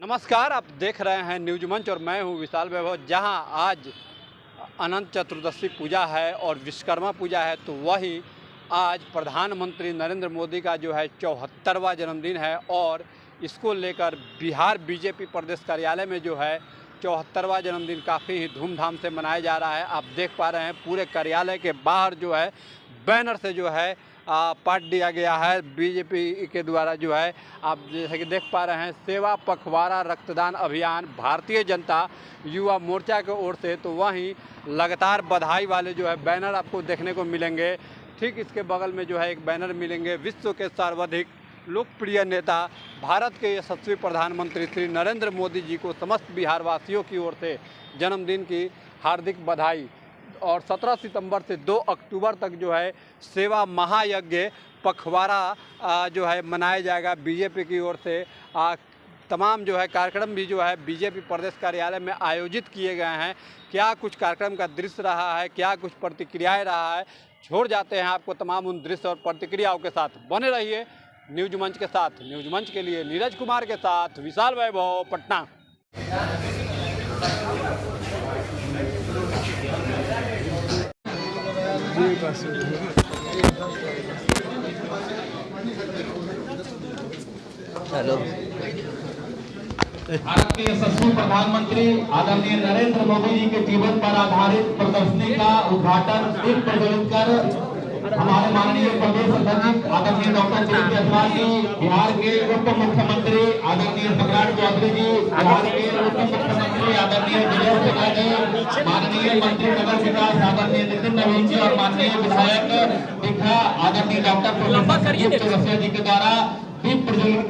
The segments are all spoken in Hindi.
नमस्कार, आप देख रहे हैं न्यूज मंच और मैं हूं विशाल वैभव। जहां आज अनंत चतुर्दशी पूजा है और विश्वकर्मा पूजा है, तो वही आज प्रधानमंत्री नरेंद्र मोदी का जो है 74वां जन्मदिन है और इसको लेकर बिहार बीजेपी प्रदेश कार्यालय में जो है 74वां जन्मदिन काफ़ी ही धूमधाम से मनाया जा रहा है। आप देख पा रहे हैं पूरे कार्यालय के बाहर जो है बैनर से जो है पाट दिया गया है बीजेपी के द्वारा। जो है आप जैसे कि देख पा रहे हैं, सेवा पखवाड़ा रक्तदान अभियान भारतीय जनता युवा मोर्चा की ओर से। तो वहीं लगातार बधाई वाले जो है बैनर आपको देखने को मिलेंगे। ठीक इसके बगल में जो है एक बैनर मिलेंगे, विश्व के सर्वाधिक लोकप्रिय नेता भारत के यशस्वी प्रधानमंत्री श्री नरेंद्र मोदी जी को समस्त बिहार वासियों की ओर से जन्मदिन की हार्दिक बधाई। और 17 सितंबर से 2 अक्टूबर तक जो है सेवा महायज्ञ पखवाड़ा जो है मनाया जाएगा बीजेपी की ओर से। तमाम जो है कार्यक्रम भी जो है बीजेपी प्रदेश कार्यालय में आयोजित किए गए हैं। क्या कुछ कार्यक्रम का दृश्य रहा है, क्या कुछ प्रतिक्रियाएं रहा है, छोड़ जाते हैं आपको तमाम उन दृश्य और प्रतिक्रियाओं के साथ। बने रहिए न्यूज मंच के साथ। न्यूज मंच के लिए नीरज कुमार के साथ विशाल वैभव, पटना। हेलो। भारत के यशस्वी प्रधानमंत्री आदरणीय नरेंद्र मोदी जी के जीवन पर आधारित प्रदर्शनी का उद्घाटन दीप प्रज्वलित कर हमारे माननीय प्रदेश अध्यक्ष आदरणीय डॉक्टर दिलीप जायसवाल जी, बिहार के उप मुख्यमंत्री आदरणीय सम्राट चौधरी जी, बिहार के उप मुख्यमंत्री आदरणीय विजय सिन्हा जी, माननीय मंत्री नगर विकास आदरणीय नितिन नवीन जी और माननीय विधायक दीघा आदरणीय डॉक्टर प्रोफेसर चौरसिया जी के द्वारा दीप प्रज्वलित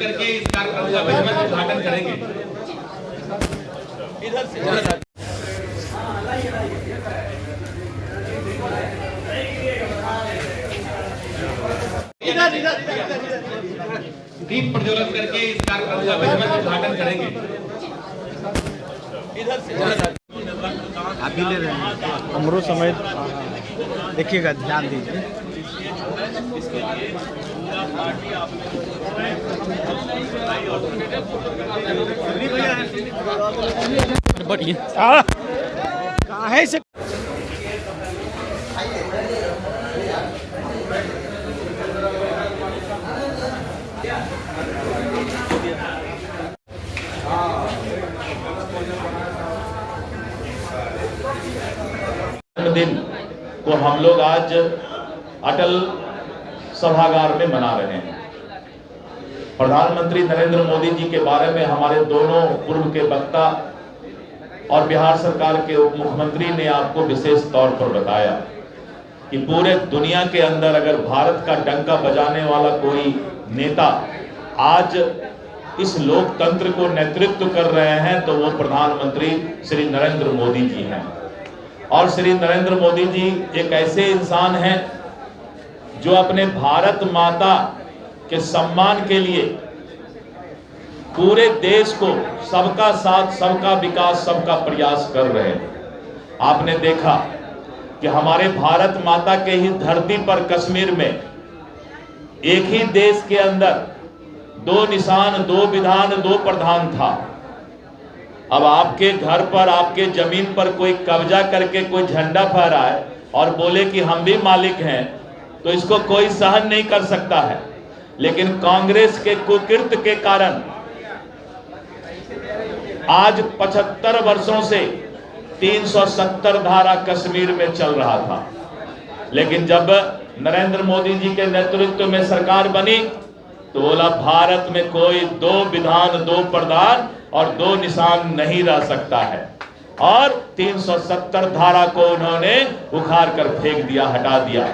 करके इस कार्यक्रम का विधिवत उद्घाटन करेंगे। इधर से दीप प्रज्वलित करके इस कार्यक्रम का विधिवत उद्घाटन करेंगे। इधर से आप भी ले रहे हैं अमरो समेत, देखिएगा, ध्यान दीजिए। बढ़िया कहाँ है से दिन को हम लोग आज अटल सभागार में मना रहे हैं। प्रधानमंत्री नरेंद्र मोदी जी के बारे में हमारे दोनों पूर्व के वक्ता और बिहार सरकार के उप मुख्यमंत्री ने आपको विशेष तौर पर बताया कि पूरे दुनिया के अंदर अगर भारत का डंका बजाने वाला कोई नेता आज इस लोकतंत्र को नेतृत्व कर रहे हैं तो वो प्रधानमंत्री श्री नरेंद्र मोदी जी हैं। और श्री नरेंद्र मोदी जी एक ऐसे इंसान हैं जो अपने भारत माता के सम्मान के लिए पूरे देश को सबका साथ, सबका विकास, सबका प्रयास कर रहे हैं। आपने देखा कि हमारे भारत माता के ही धरती पर कश्मीर में एक ही देश के अंदर 2 निशान, 2 विधान, 2 प्रधान था। अब आपके घर पर, आपके जमीन पर कोई कब्जा करके कोई झंडा फहराए और बोले कि हम भी मालिक हैं, तो इसको कोई सहन नहीं कर सकता है। लेकिन कांग्रेस के कुकृत्य के कारण आज 75 वर्षों से 370 धारा कश्मीर में चल रहा था। लेकिन जब नरेंद्र मोदी जी के नेतृत्व में सरकार बनी तो बोला भारत में कोई 2 विधान, 2 प्रधान और 2 निशान नहीं रह सकता है। और 370 धारा को उन्होंने उखाड़ कर फेंक दिया, हटा दिया।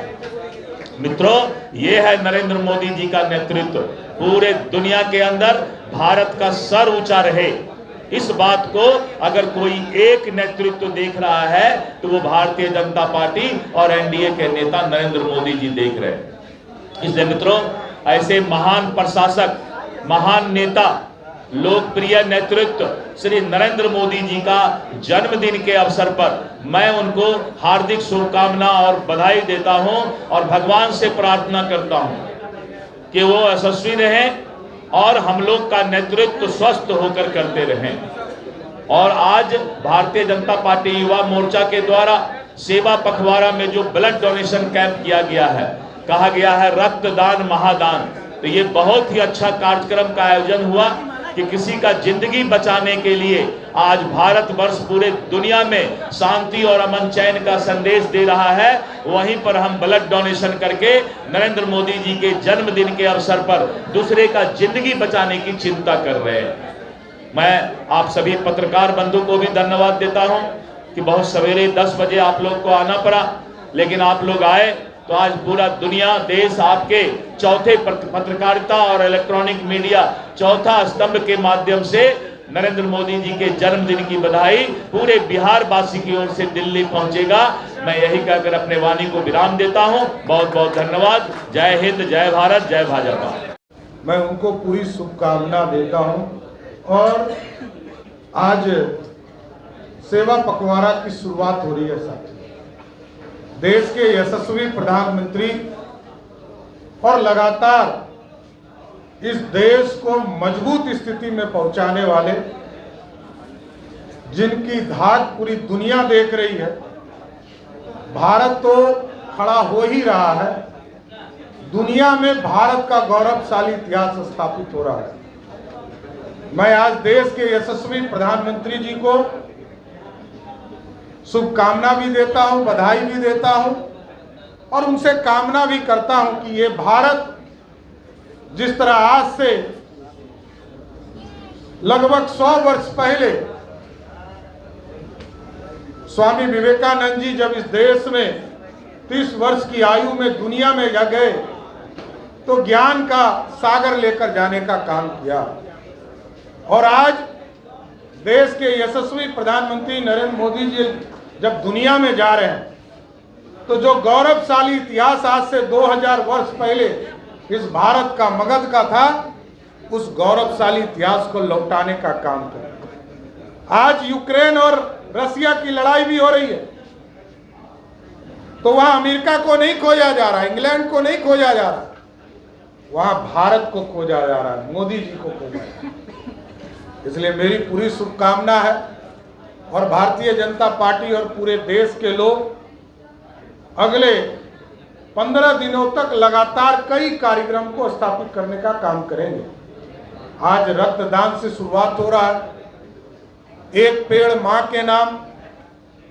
मित्रों, ये है नरेंद्र मोदी जी का नेतृत्व। पूरे दुनिया के अंदर भारत का सर ऊंचा रहे, इस बात को अगर कोई एक नेतृत्व देख रहा है तो वो भारतीय जनता पार्टी और एनडीए के नेता नरेंद्र मोदी जी देख रहे हैं। इसलिए मित्रों, ऐसे महान प्रशासक, महान नेता, लोकप्रिय नेतृत्व श्री नरेंद्र मोदी जी का जन्मदिन के अवसर पर मैं उनको हार्दिक शुभकामना और बधाई देता हूं और भगवान से प्रार्थना करता हूं कि वो यशस्वी रहें और हम लोग का नेतृत्व स्वस्थ होकर करते रहें। और आज भारतीय जनता पार्टी युवा मोर्चा के द्वारा सेवा पखवाड़ा में जो ब्लड डोनेशन कैंप किया गया है, कहा गया है रक्तदान महादान, तो ये बहुत ही अच्छा कार्यक्रम का आयोजन हुआ कि किसी का जिंदगी बचाने के लिए आज भारतवर्ष पूरे दुनिया में शांति और अमन चैन का संदेश दे रहा है। वहीं पर हम ब्लड डोनेशन करके नरेंद्र मोदी जी के जन्मदिन के अवसर पर दूसरे का जिंदगी बचाने की चिंता कर रहे हैं। मैं आप सभी पत्रकार बंधु को भी धन्यवाद देता हूं कि बहुत सवेरे 10 बजे आप लोग को आना पड़ा, लेकिन आप लोग आए तो आज पूरा दुनिया देश आपके चौथे पत्रकारिता और इलेक्ट्रॉनिक मीडिया चौथा स्तंभ के माध्यम से नरेंद्र मोदी जी के जन्मदिन की बधाई पूरे बिहार वासी की ओर से दिल्ली पहुंचेगा। मैं यही कहकर अपने वाणी को विराम देता हूं। बहुत बहुत धन्यवाद। जय हिंद, जय भारत, जय भाजपा। मैं उनको पूरी शुभकामना देता हूं और आज सेवा पखवाड़ा की शुरुआत हो रही है। साथ देश के यशस्वी प्रधानमंत्री और लगातार इस देश को मजबूत स्थिति में पहुंचाने वाले, जिनकी धाक पूरी दुनिया देख रही है। भारत तो खड़ा हो ही रहा है, दुनिया में भारत का गौरवशाली इतिहास स्थापित हो रहा है। मैं आज देश के यशस्वी प्रधानमंत्री जी को शुभकामना भी देता हूं, बधाई भी देता हूं और उनसे कामना भी करता हूं कि ये भारत जिस तरह आज से लगभग 100 वर्ष पहले स्वामी विवेकानंद जी जब इस देश में 30 वर्ष की आयु में दुनिया में गए तो ज्ञान का सागर लेकर जाने का काम किया, और आज देश के यशस्वी प्रधानमंत्री नरेंद्र मोदी जी जब दुनिया में जा रहे हैं तो जो गौरवशाली इतिहास आज से 2000 वर्ष पहले इस भारत का मगध का था, उस गौरवशाली इतिहास को लौटाने का काम करें। आज यूक्रेन और रसिया की लड़ाई भी हो रही है, तो वहां अमेरिका को नहीं खोजा जा रहा, इंग्लैंड को नहीं खोजा जा रहा, वहां भारत को खोजा जा रहा है, मोदी जी को खोजा जा रहा है। इसलिए मेरी पूरी शुभकामना है और भारतीय जनता पार्टी और पूरे देश के लोग अगले 15 दिनों तक लगातार कई कार्यक्रम को स्थापित करने का काम करेंगे। आज रक्तदान से शुरुआत हो रहा है। एक पेड़ मां के नाम,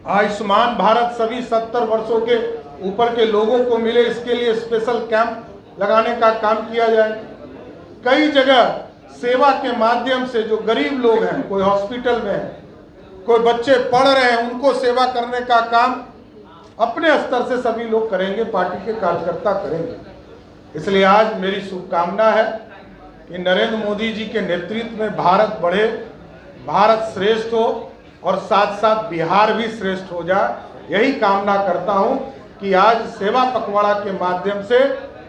आयुष्मान भारत सभी 70 वर्षों के ऊपर के लोगों को मिले, इसके लिए स्पेशल कैंप लगाने का काम किया जाए। कई जगह सेवा के माध्यम से जो गरीब लोग हैं, कोई हॉस्पिटल में है, कोई बच्चे पढ़ रहे हैं, उनको सेवा करने का काम अपने स्तर से सभी लोग करेंगे, पार्टी के कार्यकर्ता करेंगे। इसलिए आज मेरी शुभकामना है कि नरेंद्र मोदी जी के नेतृत्व में भारत बढ़े, भारत श्रेष्ठ हो और साथ साथ बिहार भी श्रेष्ठ हो जाए। यही कामना करता हूं कि आज सेवा पखवाड़ा के माध्यम से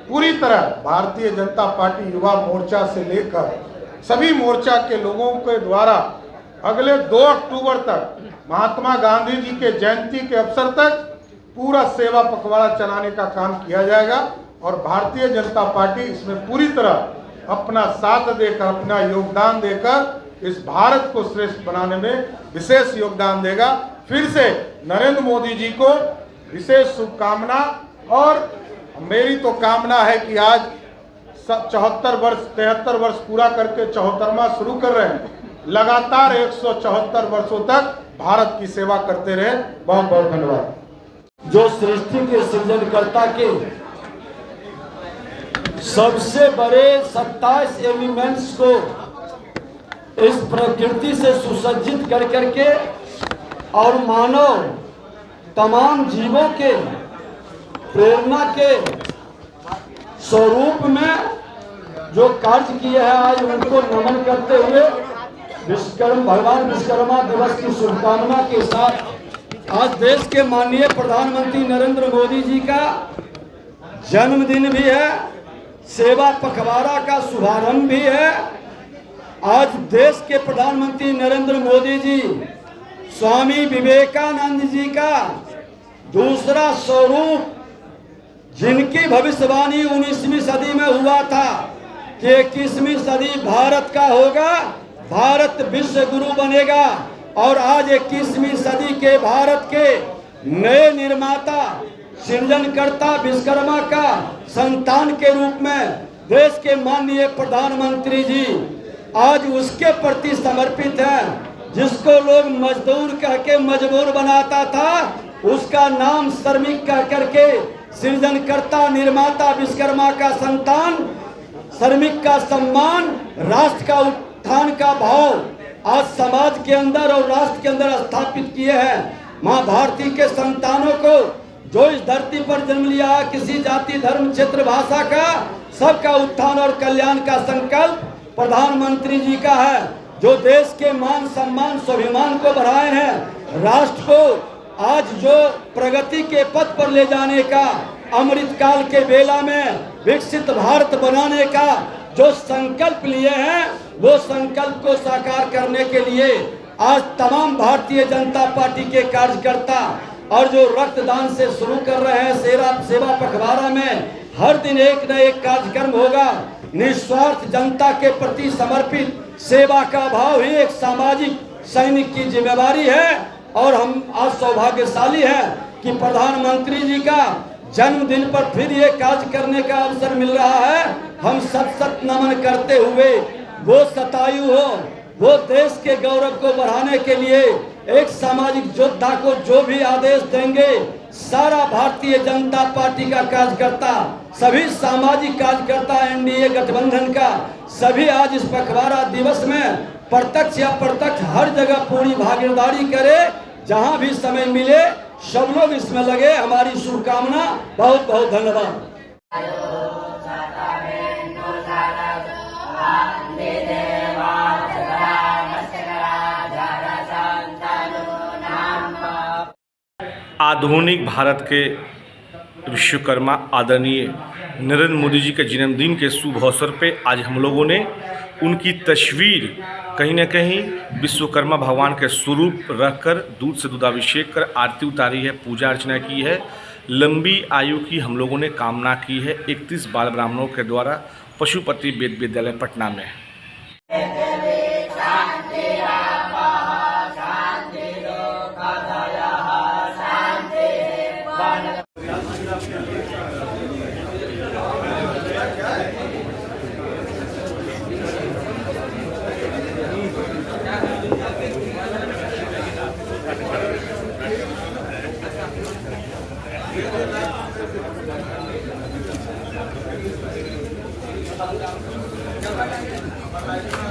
पूरी तरह भारतीय जनता पार्टी युवा मोर्चा से लेकर सभी मोर्चा के लोगों के द्वारा अगले 2 अक्टूबर तक महात्मा गांधी जी के जयंती के अवसर तक पूरा सेवा पखवाड़ा चलाने का काम किया जाएगा और भारतीय जनता पार्टी इसमें पूरी तरह अपना साथ देकर, अपना योगदान देकर इस भारत को श्रेष्ठ बनाने में विशेष योगदान देगा। फिर से नरेंद्र मोदी जी को विशेष शुभकामना। और मेरी तो कामना है कि आज 73 वर्ष पूरा करके 74वां शुरू कर रहे हैं, लगातार 174 वर्षों तक भारत की सेवा करते रहे। बहुत बहुत धन्यवाद। जो सृष्टि के सृजनकर्ता के सबसे बड़े 27 एलिमेंट्स को इस प्रकृति से सुसज्जित कर करके और मानव तमाम जीवों के प्रेरणा के स्वरूप में जो कार्य किए हैं, आज उनको नमन करते हुए भगवान विश्वकर्मा दिवस की शुभकामना के साथ आज देश के माननीय प्रधानमंत्री नरेंद्र मोदी जी का जन्मदिन भी है, सेवा पखवाड़ा का शुभारंभ भी है। आज देश के प्रधानमंत्री नरेंद्र मोदी जी स्वामी विवेकानंद जी का दूसरा स्वरूप जिनकी भविष्यवाणी 19वीं सदी में हुआ था कि 21वीं सदी भारत का होगा, भारत विश्व गुरु बनेगा। और आज 21वीं सदी के भारत के नए निर्माता, सृजनकर्ता, विश्वकर्मा का संतान के रूप में देश के माननीय प्रधानमंत्री जी आज उसके प्रति समर्पित हैं। जिसको लोग मजदूर कह के मजबूर बनाता था, उसका नाम श्रमिक कह करके सृजनकर्ता, निर्माता, विश्वकर्मा का संतान, श्रमिक का सम्मान, राष्ट्र का उत्थान का भाव आज समाज के अंदर और राष्ट्र के अंदर स्थापित किए हैं। माँ भारती के संतानों को जो इस धरती पर जन्म लिया, किसी जाति, धर्म, क्षेत्र, भाषा का, सबका उत्थान और कल्याण का संकल्प प्रधानमंत्री जी का है, जो देश के मान, सम्मान, स्वाभिमान को बढ़ाए हैं। राष्ट्र को आज जो प्रगति के पथ पर ले जाने का, अमृत काल के बेला में विकसित भारत बनाने का जो संकल्प लिए हैं, वो संकल्प को साकार करने के लिए आज तमाम भारतीय जनता पार्टी के कार्यकर्ता और जो रक्तदान से शुरू कर रहे हैं, सेवा पखवाड़ा में हर दिन एक न एक कार्यक्रम होगा। निस्वार्थ जनता के प्रति समर्पित सेवा का भाव ही एक सामाजिक सैनिक की जिम्मेदारी है। और हम आज सौभाग्यशाली हैं कि प्रधानमंत्री जी का जन्मदिन पर फिर ये कार्य करने का अवसर मिल रहा है। हम सत नमन करते हुए वो शतायु हो, वो देश के गौरव को बढ़ाने के लिए एक सामाजिक योद्धा को जो भी आदेश देंगे, सारा भारतीय जनता पार्टी का कार्यकर्ता, सभी सामाजिक कार्यकर्ता, एनडीए गठबंधन का सभी आज इस पखवाड़ा दिवस में प्रत्यक्ष या प्रत्यक्ष हर जगह पूरी भागीदारी करे। जहां भी समय मिले सब लोग इसमें लगे। हमारी शुभकामना। बहुत बहुत धन्यवाद। आधुनिक भारत के विश्वकर्मा आदरणीय नरेंद्र मोदी जी के जन्मदिन के शुभ अवसर पे आज हम लोगों ने उनकी तस्वीर कहीं न कहीं विश्वकर्मा भगवान के स्वरूप रखकर दूध से दूधाभिषेक कर आरती उतारी है, पूजा अर्चना की है, लंबी आयु की हम लोगों ने कामना की है 31 बाल ब्राह्मणों के द्वारा पशुपति वेद विद्यालय पटना में। Thank you.